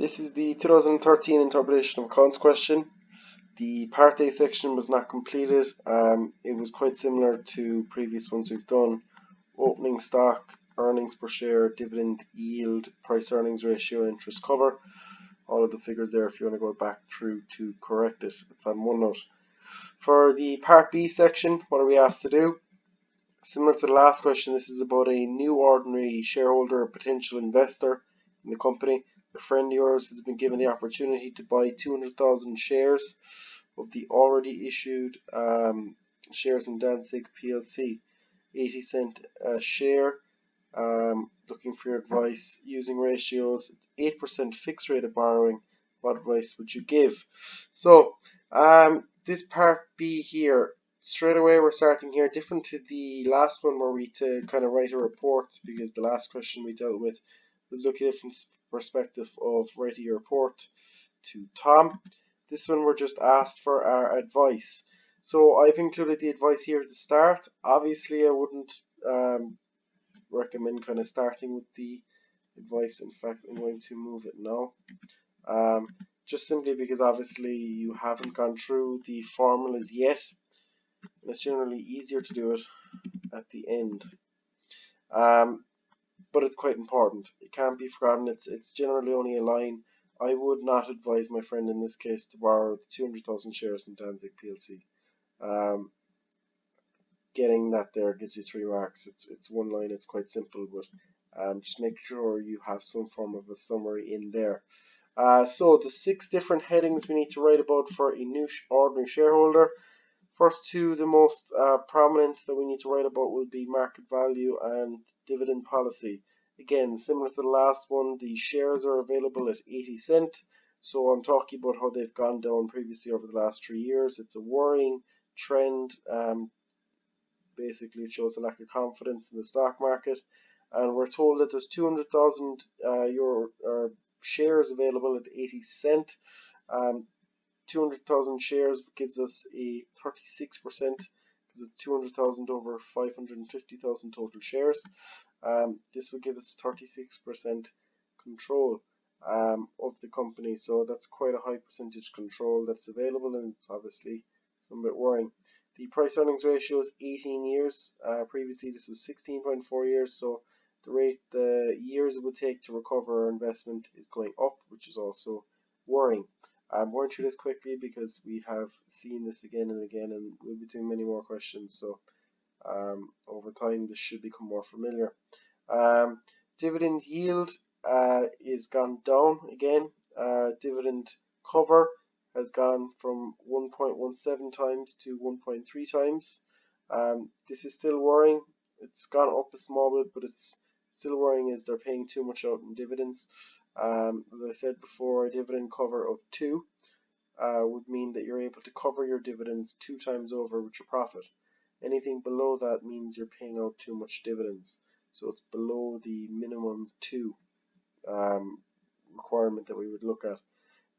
This is the 2013 interpretation of accounts question. The part A section was not completed. It was quite similar to previous ones we've done. Opening stock, earnings per share, dividend yield, price earnings ratio, interest cover. All of the figures there if you want to go back through to correct it. It's on OneNote. For the part B section, what are we asked to do? Similar to the last question, this is about a new ordinary shareholder, potential investor in the company. A friend of yours has been given the opportunity to buy 200,000 shares of the already issued shares in Dantzig PLC. 80 cent a share. Looking for your advice using ratios. 8% fixed rate of borrowing. What advice would you give? So this part B here, straight away we're starting here different to the last one where we to kind of write a report, because the last question we dealt with was looking at it from the perspective of writing a report to Tom. This one we're just asked for our advice. So I've included the advice here at the start. Obviously I wouldn't recommend kind of starting with the advice. In fact, I'm going to move it now. Just simply because obviously you haven't gone through the formulas yet. And it's generally easier to do it at the end. But it's quite important. It can't be forgotten. It's generally only a line. I would not advise my friend in this case to borrow 200,000 shares in Dantzig PLC. Getting that there gives you 3 marks. It's one line. It's quite simple, but just make sure you have some form of a summary in there. So the 6 different headings we need to write about for a new ordinary shareholder. First two, the most prominent that we need to write about will be market value and dividend policy. Again, similar to the last one, the shares are available at 80 cent. So I'm talking about how they've gone down previously over the last 3 years. It's a worrying trend. Basically, it shows a lack of confidence in the stock market. And we're told that there's 200,000 shares available at 80 cent. 200,000 shares gives us a 36%, because it's 200,000 over 550,000 total shares. This would give us 36% control of the company, so that's quite a high percentage control that's available, and it's obviously some bit worrying. The price earnings ratio is 18 years. Previously this was 16.4 years, so the years it would take to recover our investment is going up, which is also worrying. I'm going through this quickly because we have seen this again and again, and we'll be doing many more questions, so over time this should become more familiar. Dividend yield is gone down again. Dividend cover has gone from 1.17 times to 1.3 times. This is still worrying. It's gone up a small bit, but it's still worrying as they're paying too much out in dividends. As I said before, a dividend cover of 2 would mean that you're able to cover your dividends 2 times over with your profit. Anything below that means you're paying out too much dividends. So it's below the minimum 2 requirement that we would look at.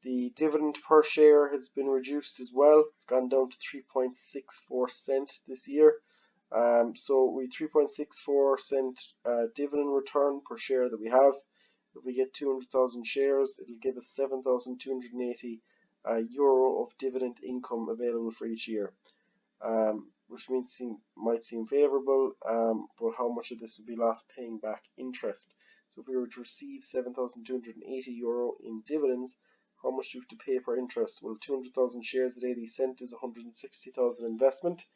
The dividend per share has been reduced as well. It's gone down to 3.64 cent this year. So we 3.64 cent dividend return per share that we have. If we get 200,000 shares, it'll give us 7,280 euro of dividend income available for each year, which might seem favourable, but how much of this would be lost paying back interest? So if we were to receive 7,280 euro in dividends, how much do we have to pay for interest? Well, 200,000 shares at 80 cent is 160,000 investment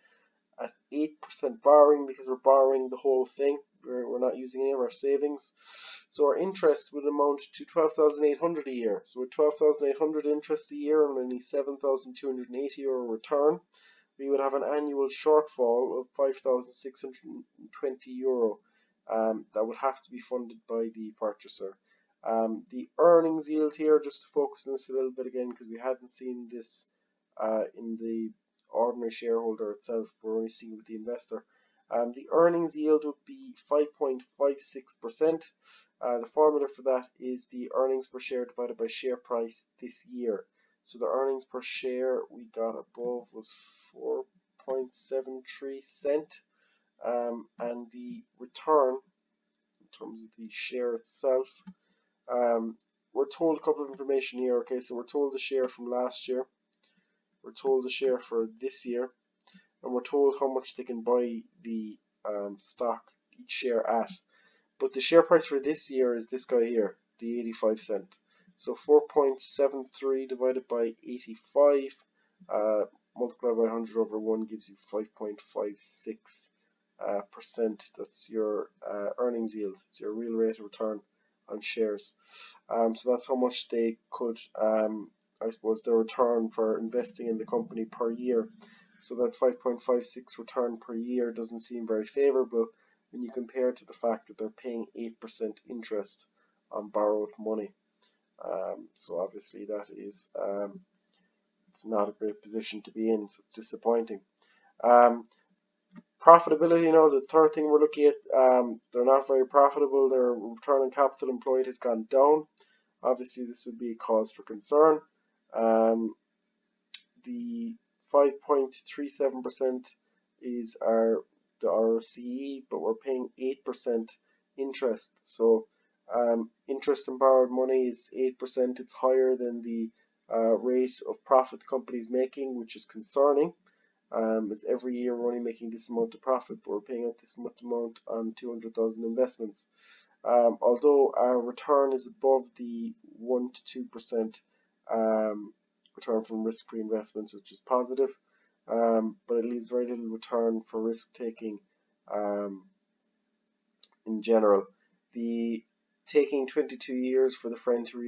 at 8% borrowing, because we're borrowing the whole thing. We're not using any of our savings. So our interest would amount to 12,800 a year. So with 12,800 interest a year and only 7,280 euro return, we would have an annual shortfall of 5,620 euro. That would have to be funded by the purchaser. The earnings yield here, just to focus on this a little bit again, because we hadn't seen this in the ordinary shareholder itself, we're only seeing it with the investor. The earnings yield would be 5.56%. The formula for that is the earnings per share divided by share price this year. So the earnings per share we got above was 4.73 cent, and the return in terms of the share itself, we're we're told a couple of information here. Okay, so we're told the share from last year, we're told the share for this year, and we're told how much they can buy the stock, each share at. But the share price for this year is this guy here, the 85 cent. So 4.73 divided by 85 multiplied by 100 over 1 gives you 5.56%. That's your earnings yield. It's your real rate of return on shares. So that's how much they could, I suppose, their return for investing in the company per year. So that 5.56 return per year doesn't seem very favorable when you compare it to the fact that they're paying 8% interest on borrowed money. So obviously that is it's not a great position to be in, so it's disappointing. Profitability, the third thing we're looking at, they're not very profitable. Their return on capital employed has gone down. Obviously this would be a cause for concern. The 5.37% is the ROCE, but we're paying 8% interest. So interest on borrowed money is 8%. It's higher than the rate of profit the company is making, which is concerning. As every year we're only making this amount of profit, but we're paying out this much amount on 200,000 investments. Although our return is above the 1 to 2% return from risk-free investments, which is positive, but it leaves very little return for risk-taking in general. The taking 22 years for the friend to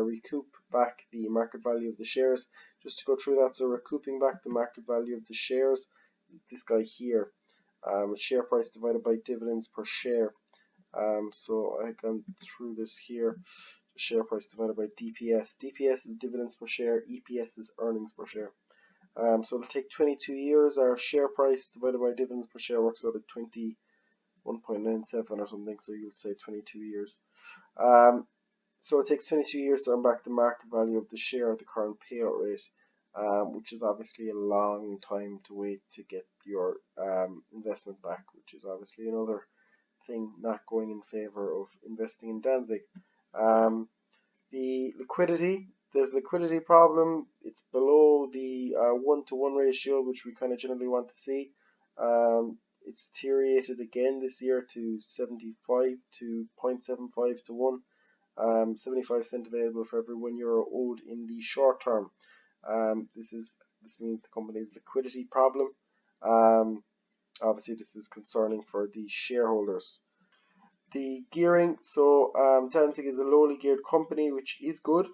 recoup back the market value of the shares. Just to go through that, so recouping back the market value of the shares, this guy here, share price divided by dividends per share. So I've gone through this here. Share price divided by DPS. DPS is dividends per share, EPS is earnings per share. So it'll take 22 years. Our share price divided by dividends per share works out at 21.97 or something, so you'll say 22 years. So it takes 22 years to earn back the market value of the share at the current payout rate, which is obviously a long time to wait to get your investment back, which is obviously another thing not going in favor of investing in Dantzig. The liquidity, there's a liquidity problem. It's below the 1-to-1 ratio, which we kind of generally want to see. It's deteriorated again this year to 75 to 0.75 to 1. 75 cents available for every €1 owed in the short term. This means the company's liquidity problem. Obviously this is concerning for the shareholders. The gearing, so Dantzig is a lowly geared company, which is good,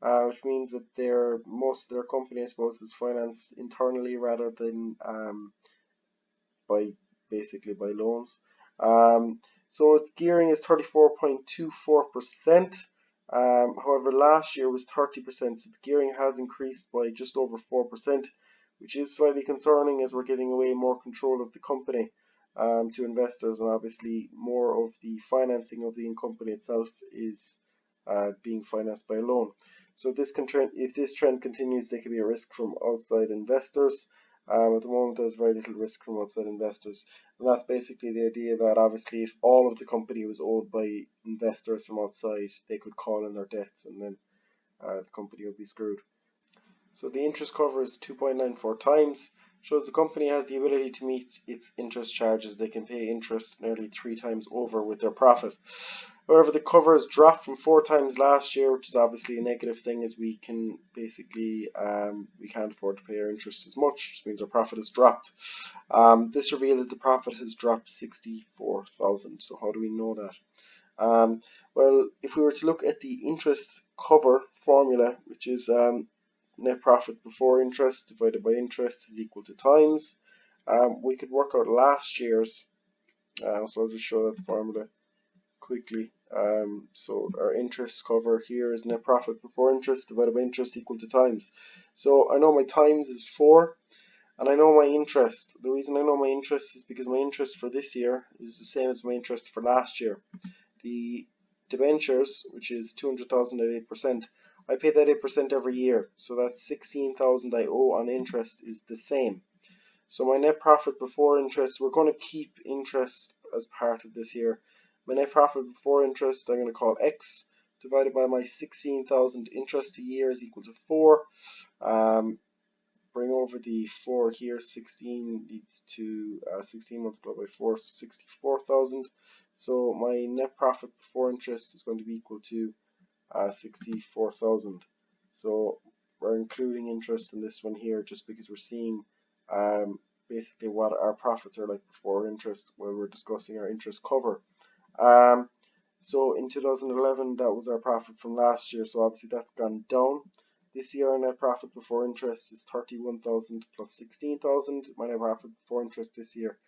which means that most of their company, I suppose, is financed internally rather than by loans. So its gearing is 34.24%. However, last year was 30%, so the gearing has increased by just over 4%, which is slightly concerning as we're giving away more control of the company to investors, and obviously more of the financing of the company itself is being financed by a loan. So if this trend continues, there could be a risk from outside investors. At the moment, there's very little risk from outside investors, and that's basically the idea that obviously if all of the company was owned by investors from outside, they could call in their debts, and then the company would be screwed. So the interest cover is 2.94 times. Shows the company has the ability to meet its interest charges. They can pay interest nearly 3 times over with their profit. However, the cover has dropped from 4 times last year, which is obviously a negative thing, as we can basically we can't afford to pay our interest as much, which means our profit has dropped. This revealed that the profit has dropped 64,000. So how do we know that? Well, if we were to look at the interest cover formula, which is net profit before interest divided by interest is equal to times, we could work out last year's, so I'll just show that the formula quickly. So our interest cover here is net profit before interest divided by interest equal to times. So I know my times is 4, and I know my interest. The reason I know my interest is because my interest for this year is the same as my interest for last year. The debentures, which is 200,000 at 8%, I pay that 8% every year, so that 16,000 I owe on interest is the same. So my net profit before interest, we're going to keep interest as part of this here. My net profit before interest I'm going to call X. divided by my 16,000 interest a year is equal to 4. Bring over the 4 here. 16 leads to 16 multiplied by 4, so 64,000. So my net profit before interest is going to be equal to 64,000. So we're including interest in this one here just because we're seeing basically what our profits are like before interest when we're discussing our interest cover. So in 2011 that was our profit from last year, so obviously that's gone down. This year our net profit before interest is 31,000 plus 16,000. My net profit before interest this year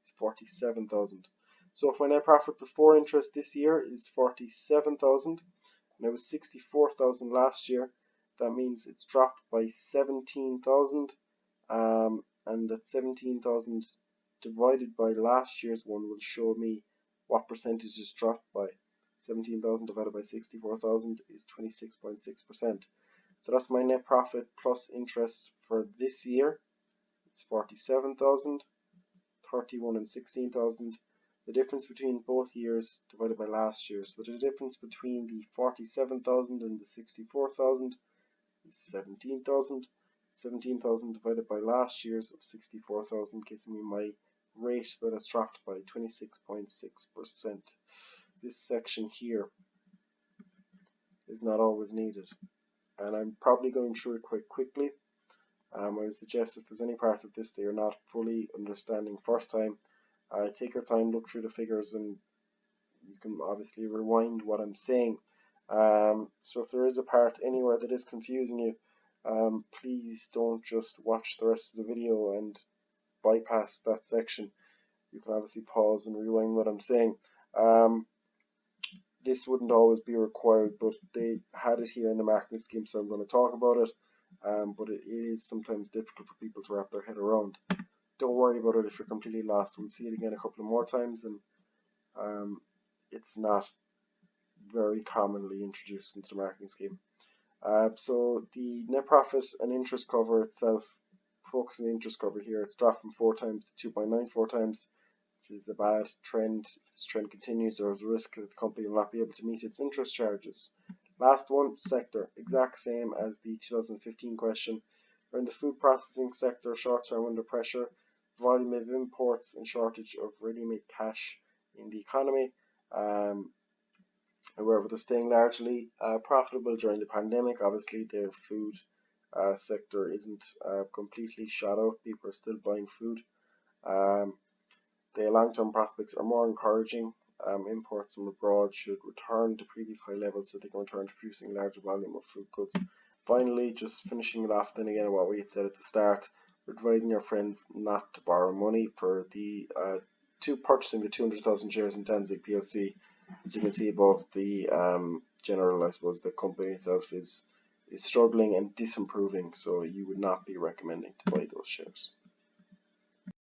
is 47,000. So if my net profit before interest this year is 47,000 and it was 64,000 last year, that means it's dropped by 17,000, and that 17,000 divided by last year's one will show me what percentage is dropped by. 17,000 divided by 64,000 is 26.6%. So that's my net profit plus interest for this year. It's 47,000, 31 and 16,000. The difference between both years divided by last year. So the difference between the 47,000 and the 64,000 is 17,000. 17,000 divided by last year's of 64,000 gives me my rate that has dropped by 26.6%. This section here is not always needed, and I'm probably going through it quite quickly. I would suggest if there's any part of this that you're not fully understanding first time, take your time, look through the figures, and you can obviously rewind what I'm saying. So if there is a part anywhere that is confusing you, please don't just watch the rest of the video and bypass that section. You can obviously pause and rewind what I'm saying. This wouldn't always be required, but they had it here in the marketing scheme, so I'm going to talk about it. But it is sometimes difficult for people to wrap their head around. Don't worry about it if you're completely lost. We'll see it again a couple of more times, and it's not very commonly introduced into the marketing scheme. So the net profit and interest cover itself, focus on the interest cover here, it's dropped from 4 times to 2.94 times. This is a bad trend. If this trend continues, there is a risk that the company will not be able to meet its interest charges. Last one, sector, exact same as the 2015 question. We're in the food processing sector, short term under pressure, volume of imports and shortage of ready-made cash in the economy. However, they're staying largely profitable during the pandemic. Obviously, the food sector isn't completely shut out. People are still buying food. The long-term prospects are more encouraging. Imports from abroad should return to previous high levels so they can return to producing a larger volume of food goods. Finally, just finishing it off then again what we had said at the start, we're advising your friends not to borrow money for the purchasing the 200,000 shares in Dantzig PLC. As you can see above, the general, I suppose, the company itself is struggling and disimproving, so you would not be recommending to buy those shares.